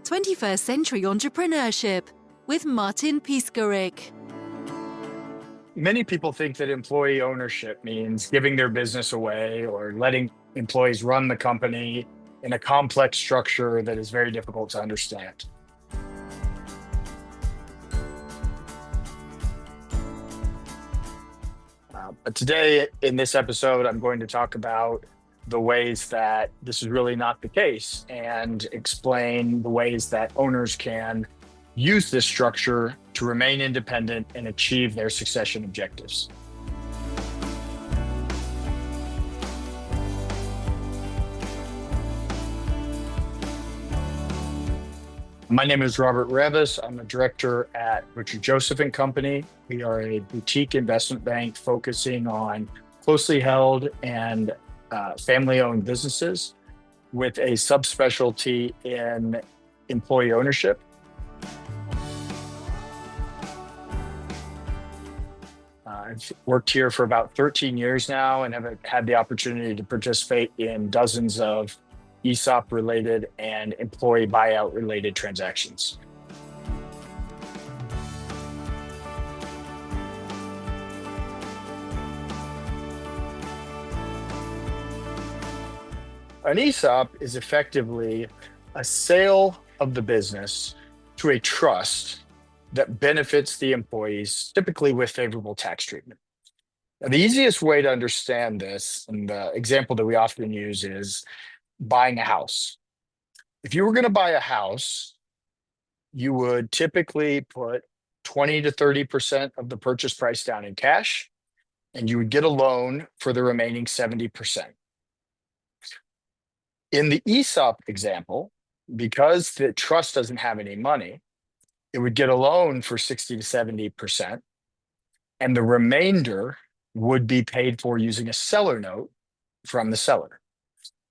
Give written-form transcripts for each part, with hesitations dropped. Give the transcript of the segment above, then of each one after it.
21st Century Entrepreneurship with Martin Piskarik. Many people think that employee ownership means giving their business away or letting employees run the company in a complex structure that is very difficult to understand. But today, in this episode, I'm going to talk about the ways that this is really not the case and explain the ways that owners can use this structure to remain independent and achieve their succession objectives. My name is Robert Reavis. I'm a director at ButcherJoseph and Company. We are a boutique investment bank focusing on closely held and family-owned businesses with a subspecialty in employee ownership. I've worked here for about 13 years now and have had the opportunity to participate in dozens of ESOP-related and employee buyout-related transactions. An ESOP is effectively a sale of the business to a trust that benefits the employees, typically with favorable tax treatment. Now, the easiest way to understand this, and the example that we often use, is buying a house. If you were going to buy a house, you would typically put 20 to 30% of the purchase price down in cash, and you would get a loan for the remaining 70%. In the ESOP example, because the trust doesn't have any money, it would get a loan for 60 to 70%, and the remainder would be paid for using a seller note from the seller.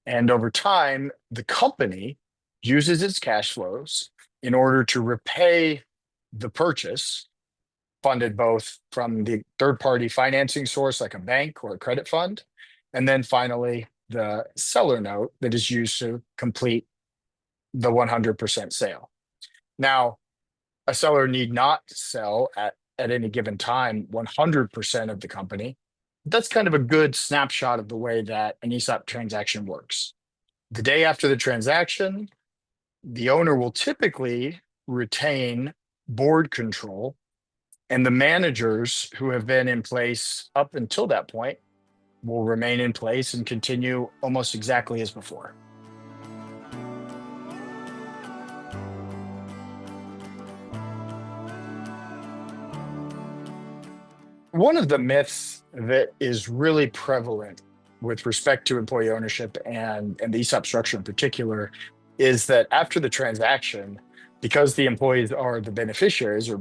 And over time, the company uses its cash flows in order to repay the purchase, funded both from the third-party financing source like a bank or a credit fund, and then finally the seller note that is used to complete the 100% sale. Now, a seller need not sell at any given time 100% of the company. That's kind of a good snapshot of the way that an ESOP transaction works. The day after the transaction, the owner will typically retain board control, and the managers who have been in place up until that point will remain in place and continue almost exactly as before. One of the myths that is really prevalent with respect to employee ownership and the ESOP structure in particular is that after the transaction, because the employees are the beneficiaries, or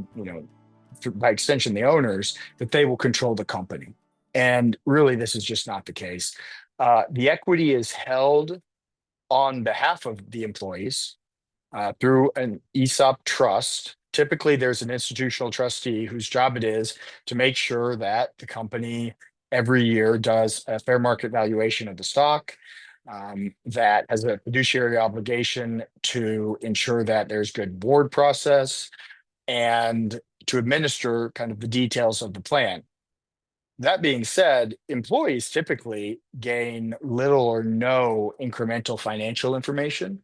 by extension the owners, that they will control the company. And really, this is just not the case. The equity is held on behalf of the employees through an ESOP trust. Typically, there's an institutional trustee whose job it is to make sure that the company every year does a fair market valuation of the stock, that has a fiduciary obligation to ensure that there's good board process and to administer kind of the details of the plan. That being said, employees typically gain little or no incremental financial information,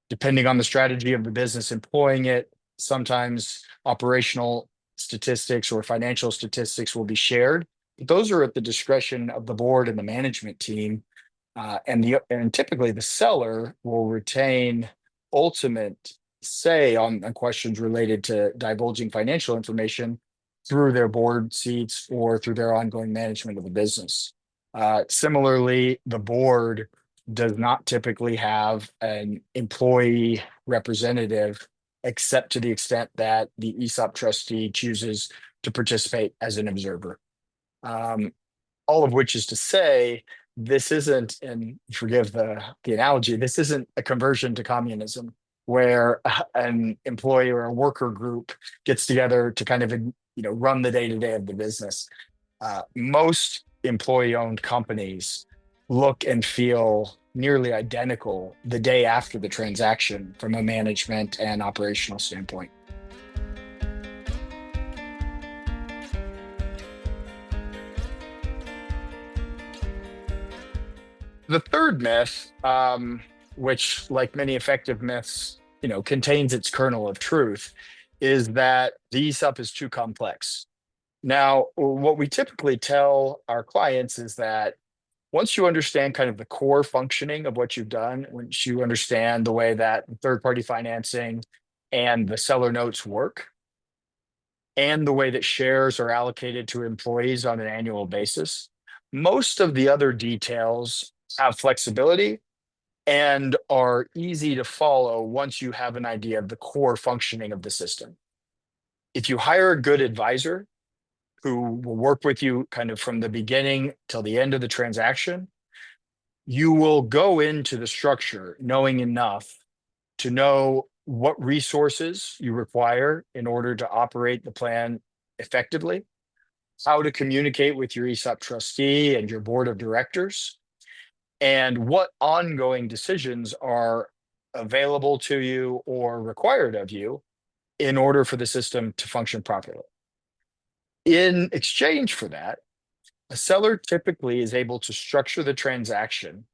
depending on the strategy of the business employing it. Sometimes operational statistics or financial statistics will be shared, but those are at the discretion of the board and the management team. And typically the seller will retain ultimate say on questions related to divulging financial information through their board seats or through their ongoing management of the business. Similarly, the board does not typically have an employee representative, except to the extent that the ESOP trustee chooses to participate as an observer. All of which is to say, this isn't, and forgive the analogy, this isn't a conversion to communism where an employee or a worker group gets together to kind of run the day-to-day of the business. Most employee-owned companies look and feel nearly identical the day after the transaction from a management and operational standpoint. The third myth, which, like many effective myths, contains its kernel of truth, is that the ESOP is too complex. Now, what we typically tell our clients is that once you understand kind of the core functioning of what you've done, once you understand the way that third-party financing and the seller notes work, and the way that shares are allocated to employees on an annual basis, most of the other details have flexibility and are easy to follow once you have an idea of the core functioning of the system. If you hire a good advisor who will work with you kind of from the beginning till the end of the transaction, you will go into the structure knowing enough to know what resources you require in order to operate the plan effectively, how to communicate with your ESOP trustee and your board of directors, and what ongoing decisions are available to you or required of you in order for the system to function properly. In exchange for that, a seller typically is able to structure the transaction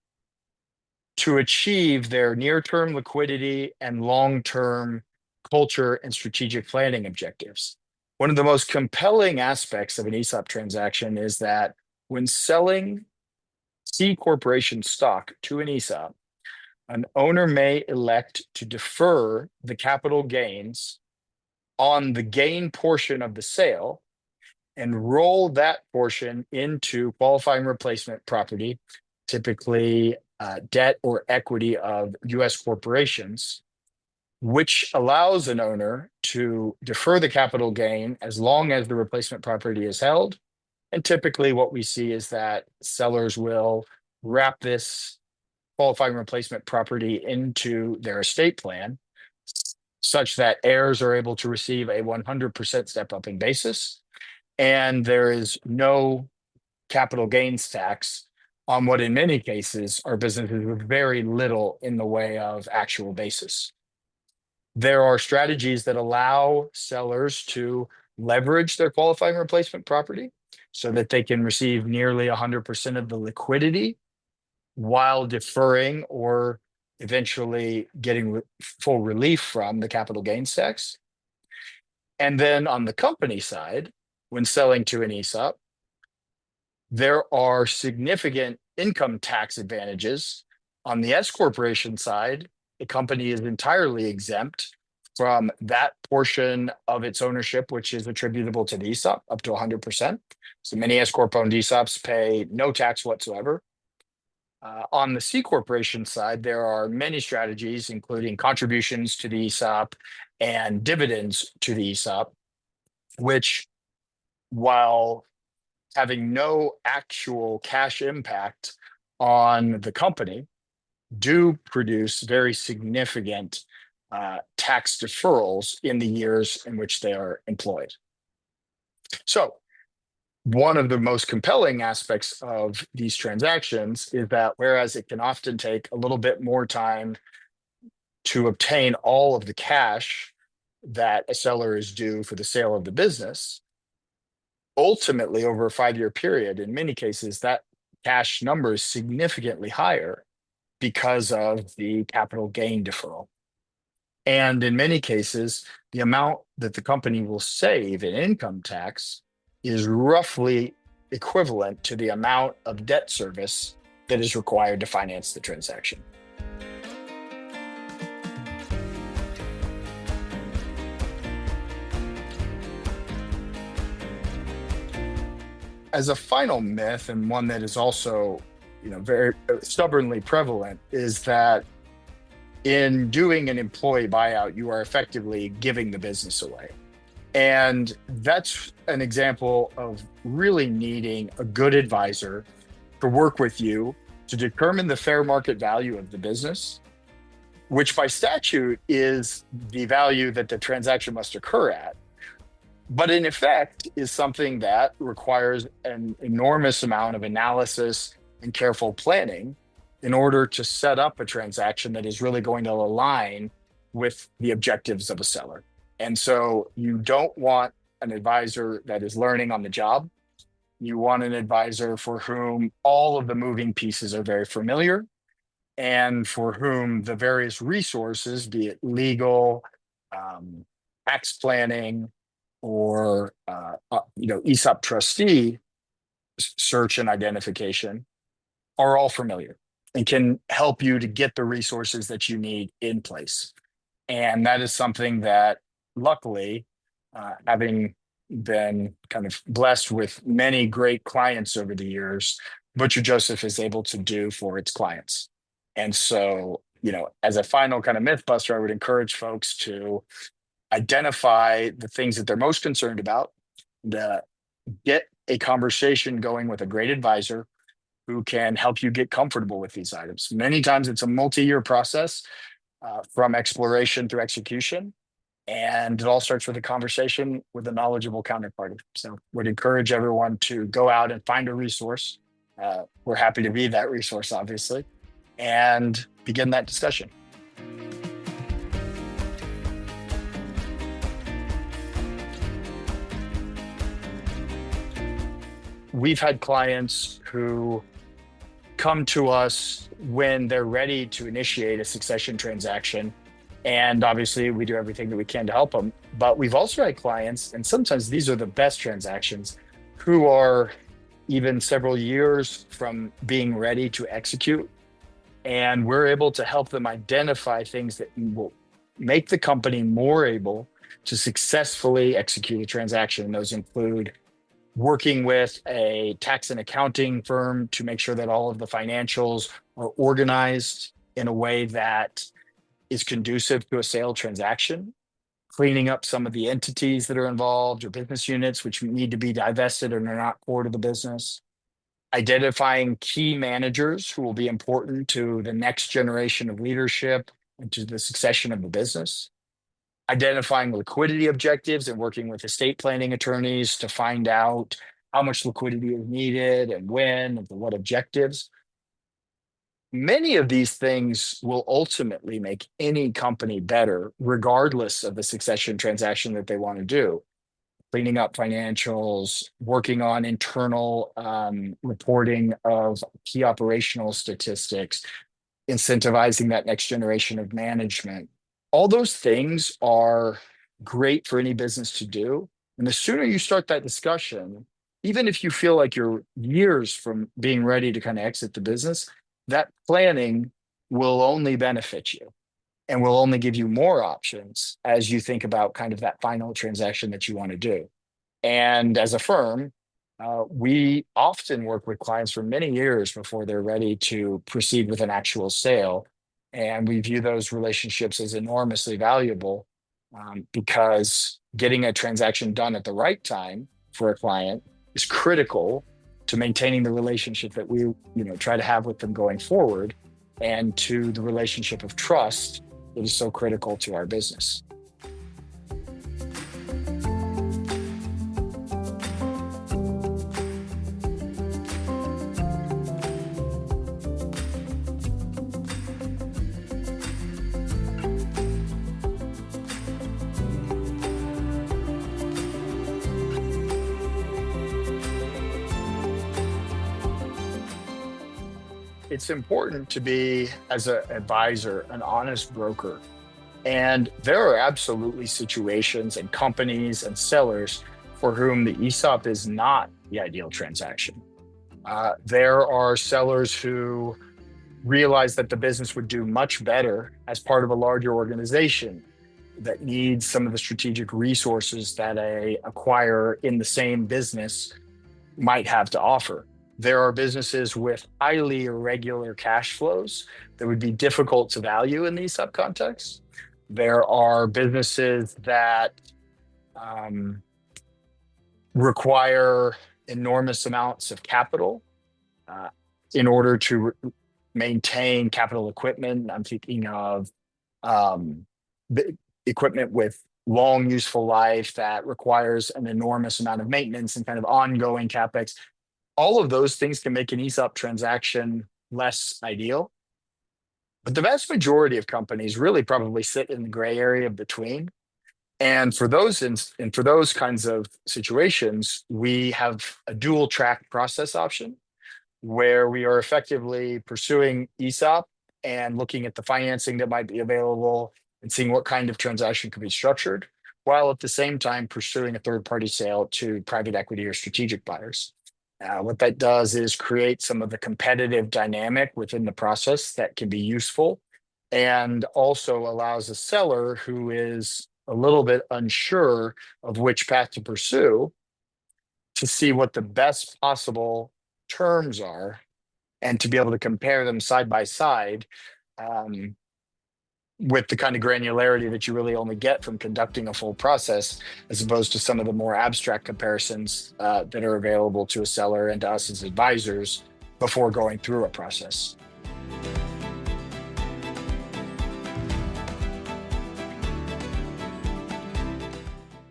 to achieve their near-term liquidity and long-term culture and strategic planning objectives. One of the most compelling aspects of an ESOP transaction is that when selling C corporation stock to an ESOP, an owner may elect to defer the capital gains on the gain portion of the sale and roll that portion into qualifying replacement property, typically debt or equity of US corporations, which allows an owner to defer the capital gain as long as the replacement property is held. And typically what we see is that sellers will wrap this qualifying replacement property into their estate plan such that heirs are able to receive a 100% step up in basis, and there is no capital gains tax on what in many cases are businesses with very little in the way of actual basis. There are strategies that allow sellers to leverage their qualifying replacement property so that they can receive nearly 100% of the liquidity while deferring or eventually getting full relief from the capital gains tax. And then on the company side, when selling to an ESOP, there are significant income tax advantages. On the S corporation side, the company is entirely exempt from that portion of its ownership, which is attributable to the ESOP, up to 100%. So many S corp owned ESOPs pay no tax whatsoever. On the C corporation side, there are many strategies, including contributions to the ESOP and dividends to the ESOP, which, while having no actual cash impact on the company, do produce very significant tax deferrals in the years in which they are employed. So one of the most compelling aspects of these transactions is that whereas it can often take a little bit more time to obtain all of the cash that a seller is due for the sale of the business, ultimately over a 5-year period, in many cases, that cash number is significantly higher because of the capital gain deferral. And in many cases, the amount that the company will save in income tax is roughly equivalent to the amount of debt service that is required to finance the transaction. As a final myth, and one that is also, very stubbornly prevalent, is that in doing an employee buyout, you are effectively giving the business away. And that's an example of really needing a good advisor to work with you to determine the fair market value of the business, which by statute is the value that the transaction must occur at. But in effect is something that requires an enormous amount of analysis and careful planning in order to set up a transaction that is really going to align with the objectives of a seller. And so you don't want an advisor that is learning on the job. You want an advisor for whom all of the moving pieces are very familiar and for whom the various resources, be it legal, um, tax planning, or ESOP trustee search and identification, are all familiar and can help you to get the resources that you need in place. And that is something that, luckily, having been kind of blessed with many great clients over the years, ButcherJoseph is able to do for its clients. And so, as a final kind of myth buster, I would encourage folks to identify the things that they're most concerned about, get a conversation going with a great advisor who can help you get comfortable with these items. Many times it's a multi-year process from exploration through execution. And it all starts with a conversation with a knowledgeable counterparty. So would encourage everyone to go out and find a resource. We're happy to be that resource, obviously, and begin that discussion. We've had clients who come to us when they're ready to initiate a succession transaction. And obviously, we do everything that we can to help them. But we've also had clients, and sometimes these are the best transactions, who are even several years from being ready to execute. And we're able to help them identify things that will make the company more able to successfully execute a transaction. And those include working with a tax and accounting firm to make sure that all of the financials are organized in a way that is conducive to a sale transaction, cleaning up some of the entities that are involved or business units which need to be divested and are not core to the business, identifying key managers who will be important to the next generation of leadership and to the succession of the business, identifying liquidity objectives and working with estate planning attorneys to find out how much liquidity is needed and when and for what objectives. Many of these things will ultimately make any company better, regardless of the succession transaction that they want to do. Cleaning up financials, working on internal reporting of key operational statistics, incentivizing that next generation of management. All those things are great for any business to do. And the sooner you start that discussion, even if you feel like you're years from being ready to kind of exit the business, that planning will only benefit you and will only give you more options as you think about kind of that final transaction that you want to do. And as a firm, we often work with clients for many years before they're ready to proceed with an actual sale. And we view those relationships as enormously valuable because getting a transaction done at the right time for a client is critical to maintaining the relationship that we try to have with them going forward, and to the relationship of trust that is so critical to our business. It's important to be, as an advisor, an honest broker. And there are absolutely situations and companies and sellers for whom the ESOP is not the ideal transaction. There are sellers who realize that the business would do much better as part of a larger organization that needs some of the strategic resources that a acquirer in the same business might have to offer. There are businesses with highly irregular cash flows that would be difficult to value in these subcontexts. There are businesses that require enormous amounts of capital in order to maintain capital equipment. I'm thinking of equipment with long useful life that requires an enormous amount of maintenance and kind of ongoing CapEx. All of those things can make an ESOP transaction less ideal. But the vast majority of companies really probably sit in the gray area between. And for those and for those kinds of situations, we have a dual track process option where we are effectively pursuing ESOP and looking at the financing that might be available and seeing what kind of transaction could be structured, while at the same time pursuing a third party sale to private equity or strategic buyers. What that does is create some of the competitive dynamic within the process that can be useful, and also allows a seller who is a little bit unsure of which path to pursue to see what the best possible terms are and to be able to compare them side by side, um, with the kind of granularity that you really only get from conducting a full process, as opposed to some of the more abstract comparisons that are available to a seller and to us as advisors before going through a process.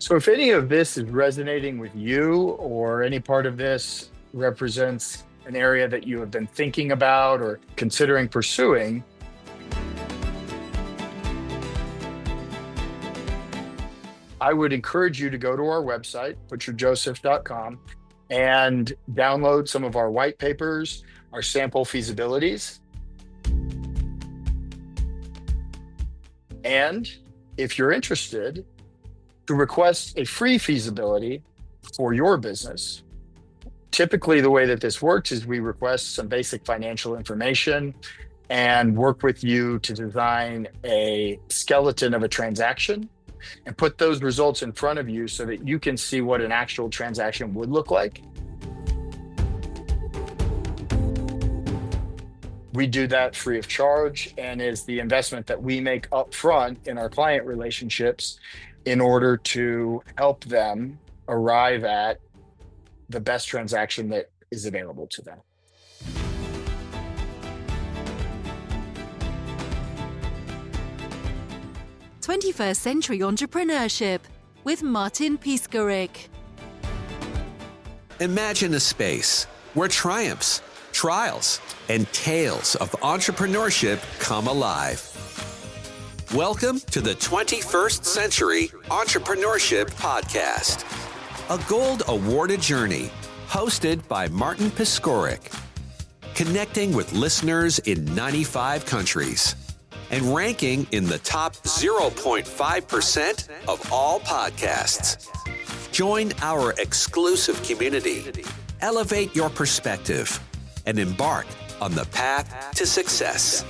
So if any of this is resonating with you, or any part of this represents an area that you have been thinking about or considering pursuing, I would encourage you to go to our website, ButcherJoseph.com, and download some of our white papers, our sample feasibilities. And if you're interested, to request a free feasibility for your business. Typically, the way that this works is we request some basic financial information and work with you to design a skeleton of a transaction and put those results in front of you so that you can see what an actual transaction would look like. We do that free of charge, and is the investment that we make up front in our client relationships in order to help them arrive at the best transaction that is available to them. "21st Century Entrepreneurship" with Martin Piskarik. Imagine a space where triumphs, trials, and tales of entrepreneurship come alive. Welcome to the 21st Century Entrepreneurship Podcast, a gold awarded journey hosted by Martin Piskarik, connecting with listeners in 95 countries and ranking in the top 0.5% of all podcasts. Join our exclusive community, elevate your perspective, and embark on the path to success.